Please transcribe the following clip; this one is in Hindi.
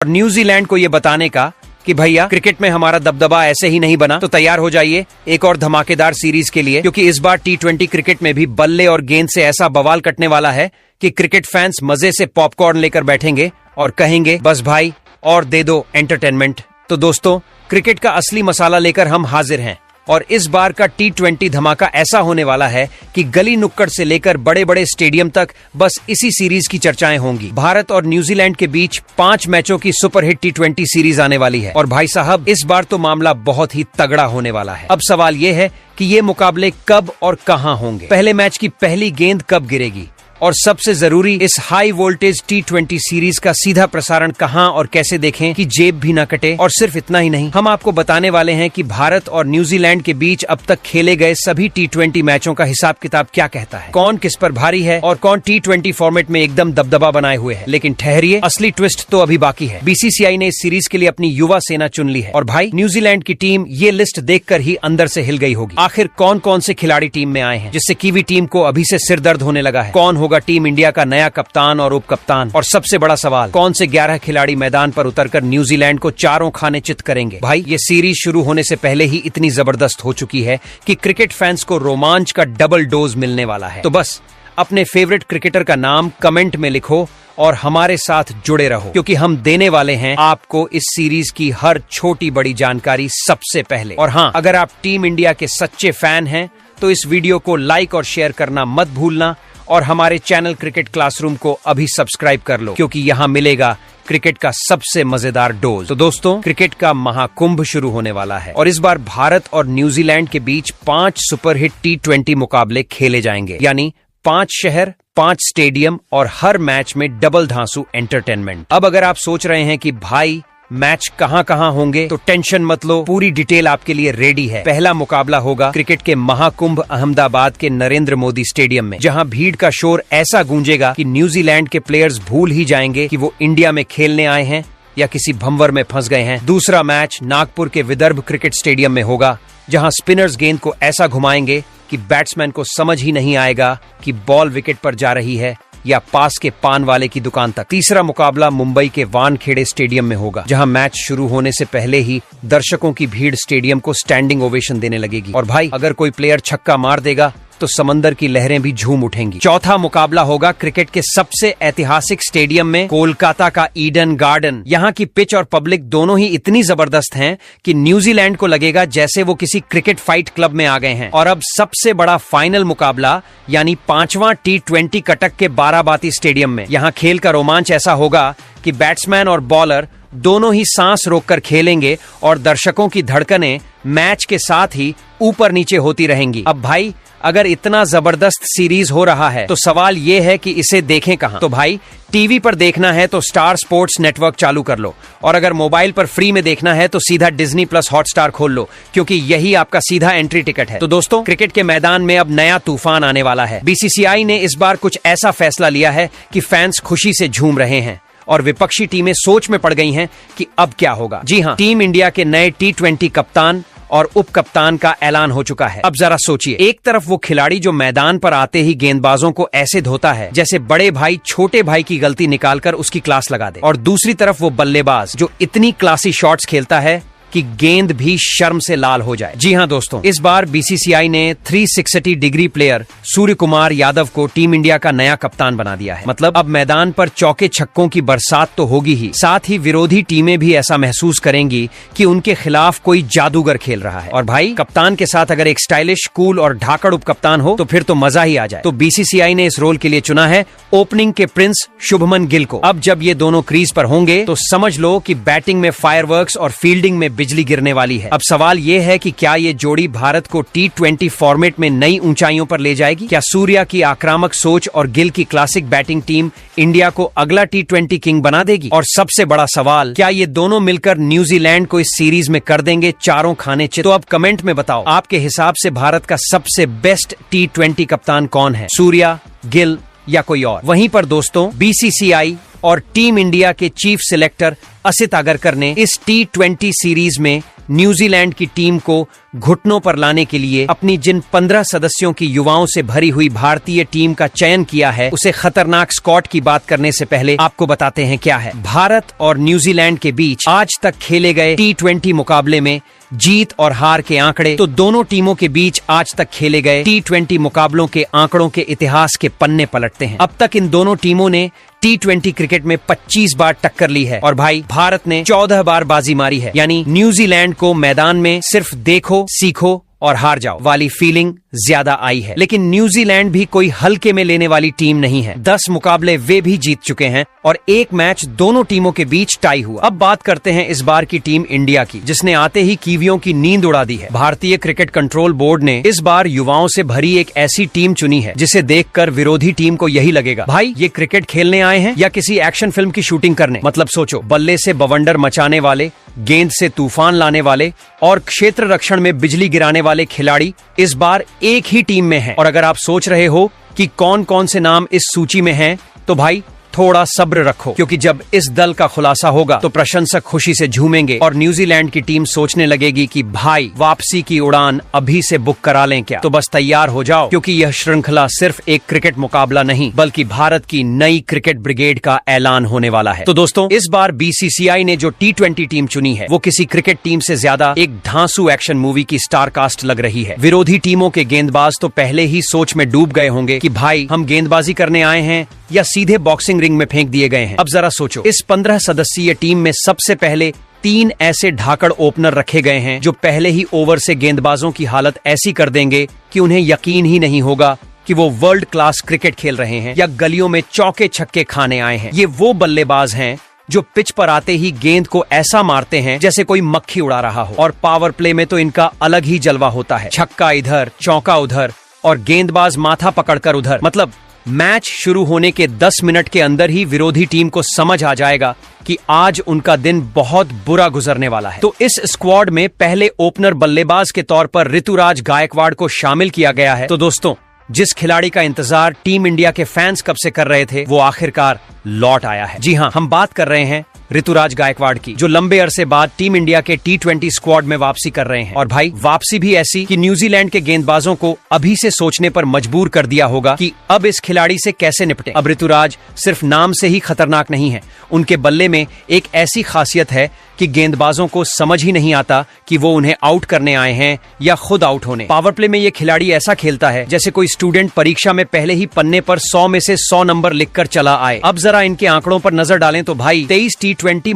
और न्यूजीलैंड को ये बताने का कि भैया क्रिकेट में हमारा दबदबा ऐसे ही नहीं बना। तो तैयार हो जाइए एक और धमाकेदार सीरीज के लिए, क्योंकि इस बार T20 क्रिकेट में भी बल्ले और गेंद से ऐसा बवाल कटने वाला है कि क्रिकेट फैंस मजे से पॉपकॉर्न लेकर बैठेंगे और कहेंगे बस भाई और दे दो एंटरटेनमेंट। तो दोस्तों, क्रिकेट का असली मसाला लेकर हम हाजिर हैं और इस बार का T20 धमाका ऐसा होने वाला है कि गली नुक्कड़ से लेकर बड़े बड़े स्टेडियम तक बस इसी सीरीज की चर्चाएं होंगी। भारत और न्यूजीलैंड के बीच 5 मैचों की सुपरहिट T20 सीरीज आने वाली है और भाई साहब इस बार तो मामला बहुत ही तगड़ा होने वाला है। अब सवाल ये है कि ये मुकाबले कब और कहां होंगे, पहले मैच की पहली गेंद कब गिरेगी और सबसे जरूरी इस हाई वोल्टेज T20 सीरीज का सीधा प्रसारण कहां और कैसे देखें कि जेब भी ना कटे। और सिर्फ इतना ही नहीं, हम आपको बताने वाले हैं कि भारत और न्यूजीलैंड के बीच अब तक खेले गए सभी T20 मैचों का हिसाब किताब क्या कहता है, कौन किस पर भारी है और कौन T20 फॉर्मेट में एकदम दबदबा बनाए हुए है। लेकिन ठहरिए, असली ट्विस्ट तो अभी बाकी है। BCCI ने इस सीरीज के लिए अपनी युवा सेना चुन ली है और भाई न्यूजीलैंड की टीम ये लिस्ट देखकर ही अंदर से हिल गई होगी। आखिर कौन कौन से खिलाड़ी टीम में आए हैं जिससे कीवी टीम को अभी से सिर दर्द होने लगा है, कौन होगा टीम इंडिया का नया कप्तान और उप कप्तान, और सबसे बड़ा सवाल कौन से 11 खिलाड़ी मैदान पर उतरकर न्यूजीलैंड को चारों खाने चित करेंगे। भाई ये सीरीज शुरू होने से पहले ही इतनी जबरदस्त हो चुकी है कि क्रिकेट फैंस को रोमांच का डबल डोज मिलने वाला है। तो बस अपने फेवरेट क्रिकेटर का नाम कमेंट में लिखो और हमारे साथ जुड़े रहो, क्योंकि हम देने वाले हैं आपको इस सीरीज की हर छोटी बड़ी जानकारी सबसे पहले। और हाँ, अगर आप टीम इंडिया के सच्चे फैन हैं तो इस वीडियो को लाइक और शेयर करना मत भूलना और हमारे चैनल क्रिकेट क्लासरूम को अभी सब्सक्राइब कर लो, क्योंकि यहाँ मिलेगा क्रिकेट का सबसे मजेदार डोज। तो दोस्तों, क्रिकेट का महाकुंभ शुरू होने वाला है और इस बार भारत और न्यूजीलैंड के बीच 5 सुपरहिट T20 मुकाबले खेले जाएंगे, यानी 5 शहर, 5 स्टेडियम और हर मैच में डबल धांसू एंटरटेनमेंट। अब अगर आप सोच रहे हैं कि भाई मैच कहां कहां होंगे, तो टेंशन मत लो, पूरी डिटेल आपके लिए रेडी है। पहला मुकाबला होगा क्रिकेट के महाकुंभ अहमदाबाद के नरेंद्र मोदी स्टेडियम में, जहां भीड़ का शोर ऐसा गूंजेगा कि न्यूजीलैंड के प्लेयर्स भूल ही जाएंगे कि वो इंडिया में खेलने आए हैं या किसी भंवर में फंस गए हैं। दूसरा मैच नागपुर के विदर्भ क्रिकेट स्टेडियम में होगा, जहां स्पिनर्स गेंद को ऐसा घुमाएंगे कि बैट्समैन को समझ ही नहीं आएगा कि बॉल विकेट पर जा रही है या पास के पान वाले की दुकान तक। तीसरा मुकाबला मुंबई के वानखेड़े स्टेडियम में होगा, जहां मैच शुरू होने से पहले ही दर्शकों की भीड़ स्टेडियम को स्टैंडिंग ओवेशन देने लगेगी और भाई अगर कोई प्लेयर छक्का मार देगा तो समंदर की लहरें भी झूम उठेंगी। चौथा मुकाबला होगा क्रिकेट के सबसे ऐतिहासिक स्टेडियम में, कोलकाता का ईडन गार्डन। यहाँ की पिच और पब्लिक दोनों ही इतनी जबरदस्त हैं कि न्यूजीलैंड को लगेगा जैसे वो किसी क्रिकेट फाइट क्लब में आ गए हैं। और अब सबसे बड़ा फाइनल मुकाबला, यानी 5वां T20 कटक के बाराबाती स्टेडियम में। यहाँ खेल का रोमांच ऐसा होगा कि बैट्समैन और बॉलर दोनों ही सांस रोककर खेलेंगे और दर्शकों की धड़कनें मैच के साथ ही ऊपर नीचे होती रहेंगी। अब भाई अगर इतना जबरदस्त सीरीज हो रहा है तो सवाल ये है कि इसे देखें कहां। तो भाई टीवी पर देखना है तो स्टार स्पोर्ट्स नेटवर्क चालू कर लो, और अगर मोबाइल पर फ्री में देखना है तो सीधा डिज्नी प्लस हॉटस्टार खोल लो, क्योंकि यही आपका सीधा एंट्री टिकट है। तो दोस्तों, क्रिकेट के मैदान में अब नया तूफान आने वाला है। BCCI ने इस बार कुछ ऐसा फैसला लिया है कि फैंस खुशी से झूम रहे हैं और विपक्षी टीमें सोच में पड़ गई हैं कि अब क्या होगा। जी हाँ, टीम इंडिया के नए T20 कप्तान और उप कप्तान का ऐलान हो चुका है। अब जरा सोचिए, एक तरफ वो खिलाड़ी जो मैदान पर आते ही गेंदबाजों को ऐसे धोता है जैसे बड़े भाई छोटे भाई की गलती निकालकर उसकी क्लास लगा दे, और दूसरी तरफ वो बल्लेबाज जो इतनी क्लासी शॉट्स खेलता है कि गेंद भी शर्म से लाल हो जाए। जी हाँ दोस्तों, इस बार BCCI ने 360 डिग्री प्लेयर सूर्य कुमार यादव को टीम इंडिया का नया कप्तान बना दिया है। मतलब अब मैदान पर चौके छक्कों की बरसात तो होगी ही, साथ ही विरोधी टीमें भी ऐसा महसूस करेंगी कि उनके खिलाफ कोई जादूगर खेल रहा है। और भाई कप्तान के साथ अगर एक स्टाइलिश, कूल और ढाकड़ उप कप्तान हो तो फिर तो मजा ही आ जाए। तो BCCI ने इस रोल के लिए चुना है ओपनिंग के प्रिंस शुभमन गिल को। अब जब ये दोनों क्रीज पर होंगे तो समझ लो कि बैटिंग में फायरवर्क्स और फील्डिंग में बिजली गिरने वाली है। अब सवाल ये है कि क्या ये जोड़ी भारत को T20 फॉर्मेट में नई ऊंचाइयों पर ले जाएगी? क्या सूर्या की आक्रामक सोच और गिल की क्लासिक बैटिंग टीम इंडिया को अगला T20 किंग बना देगी? और सबसे बड़ा सवाल, क्या ये दोनों मिलकर न्यूजीलैंड को इस सीरीज में कर देंगे चारों खाने चित? तो अब कमेंट में बताओ, आपके हिसाब से भारत का सबसे बेस्ट T20 कप्तान कौन है, सूर्या, गिल या कोई और? वहीं पर दोस्तों, BCCI और टीम इंडिया के चीफ सिलेक्टर असित अगरकर ने इस T20 सीरीज में न्यूजीलैंड की टीम को घुटनों पर लाने के लिए अपनी जिन 15 सदस्यों की युवाओं से भरी हुई भारतीय टीम का चयन किया है, उसे खतरनाक स्क्वाड की बात करने से पहले आपको बताते हैं क्या है। भारत और न्यूजीलैंड के बीच आज तक खेले गए T20 मुकाबले में जीत और हार के आंकड़े, तो दोनों टीमों के बीच आज तक खेले गए T20 मुकाबलों के आंकड़ों के इतिहास के पन्ने पलटते हैं। अब तक इन दोनों टीमों ने T20 क्रिकेट में 25 बार टक्कर ली है और भाई भारत ने 14 बार बाजी मारी है। यानी न्यूजीलैंड को मैदान में सिर्फ देखो, सीखो और हार जाओ वाली फीलिंग ज्यादा आई है। लेकिन न्यूजीलैंड भी कोई हल्के में लेने वाली टीम नहीं है। 10 मुकाबले वे भी जीत चुके हैं और एक मैच दोनों टीमों के बीच टाई हुआ। अब बात करते हैं इस बार की टीम इंडिया की, जिसने आते ही कीवियों की नींद उड़ा दी है। भारतीय क्रिकेट कंट्रोल बोर्ड ने इस बार युवाओं से भरी एक ऐसी टीम चुनी है जिसे देखकर विरोधी टीम को यही लगेगा, भाई ये क्रिकेट खेलने आए हैं या किसी एक्शन फिल्म की शूटिंग करने। मतलब सोचो, बल्ले से बवंडर मचाने वाले, गेंद से तूफान लाने वाले और क्षेत्र रक्षण में बिजली गिराने वाले खिलाड़ी इस बार एक ही टीम में हैं। और अगर आप सोच रहे हो कि कौन कौन से नाम इस सूची में हैं, तो भाई थोड़ा सब्र रखो, क्योंकि जब इस दल का खुलासा होगा तो प्रशंसक खुशी से झूमेंगे और न्यूजीलैंड की टीम सोचने लगेगी कि भाई वापसी की उड़ान अभी से बुक करा लें क्या। तो बस तैयार हो जाओ, क्योंकि यह श्रृंखला सिर्फ एक क्रिकेट मुकाबला नहीं बल्कि भारत की नई क्रिकेट ब्रिगेड का ऐलान होने वाला है। तो दोस्तों, इस बार BCCI ने जो T20 टीम चुनी है वो किसी क्रिकेट टीम से ज्यादा एक धांसू एक्शन मूवी की स्टार कास्ट लग रही है। विरोधी टीमों के गेंदबाज तो पहले ही सोच में डूब गए होंगे कि भाई हम गेंदबाजी करने आए हैं या सीधे बॉक्सिंग रिंग में फेंक दिए गए हैं। अब जरा सोचो, इस 15 सदस्यीय टीम में सबसे पहले 3 ऐसे ढाकड़ ओपनर रखे गए हैं जो पहले ही ओवर से गेंदबाजों की हालत ऐसी कर देंगे कि उन्हें यकीन ही नहीं होगा कि वो वर्ल्ड क्लास क्रिकेट खेल रहे हैं या गलियों में चौके छक्के खाने आए हैं। ये वो बल्लेबाज हैं जो पिच पर आते ही गेंद को ऐसा मारते हैं जैसे कोई मक्खी उड़ा रहा हो। और पावर प्ले में तो इनका अलग ही जलवा होता है। छक्का इधर, चौका उधर और गेंदबाज माथा पकड़कर उधर। मतलब मैच शुरू होने के 10 मिनट के अंदर ही विरोधी टीम को समझ आ जाएगा कि आज उनका दिन बहुत बुरा गुजरने वाला है। तो इस स्क्वाड में पहले ओपनर बल्लेबाज के तौर पर ऋतुराज गायकवाड़ को शामिल किया गया है। तो दोस्तों, जिस खिलाड़ी का इंतजार टीम इंडिया के फैंस कब से कर रहे थे वो आखिरकार लौट आया है। जी हाँ, हम बात कर रहे हैं ऋतुराज गायकवाड़ की, जो लंबे अरसे बाद टीम इंडिया के T20 स्क्वाड में वापसी कर रहे हैं। और भाई वापसी भी ऐसी कि न्यूजीलैंड के गेंदबाजों को अभी से सोचने पर मजबूर कर दिया होगा कि अब इस खिलाड़ी से कैसे निपटें। अब ऋतुराज सिर्फ नाम से ही खतरनाक नहीं है, उनके बल्ले में एक ऐसी खासियत है कि गेंदबाजों को समझ ही नहीं आता कि वो उन्हें आउट करने आए हैं या खुद आउट होने। पावर प्ले में ये खिलाड़ी ऐसा खेलता है जैसे कोई स्टूडेंट परीक्षा में पहले ही पन्ने पर 100 में से 100 नंबर लिखकर चला आए। अब जरा इनके आंकड़ों पर नजर डालें तो भाई 23 T20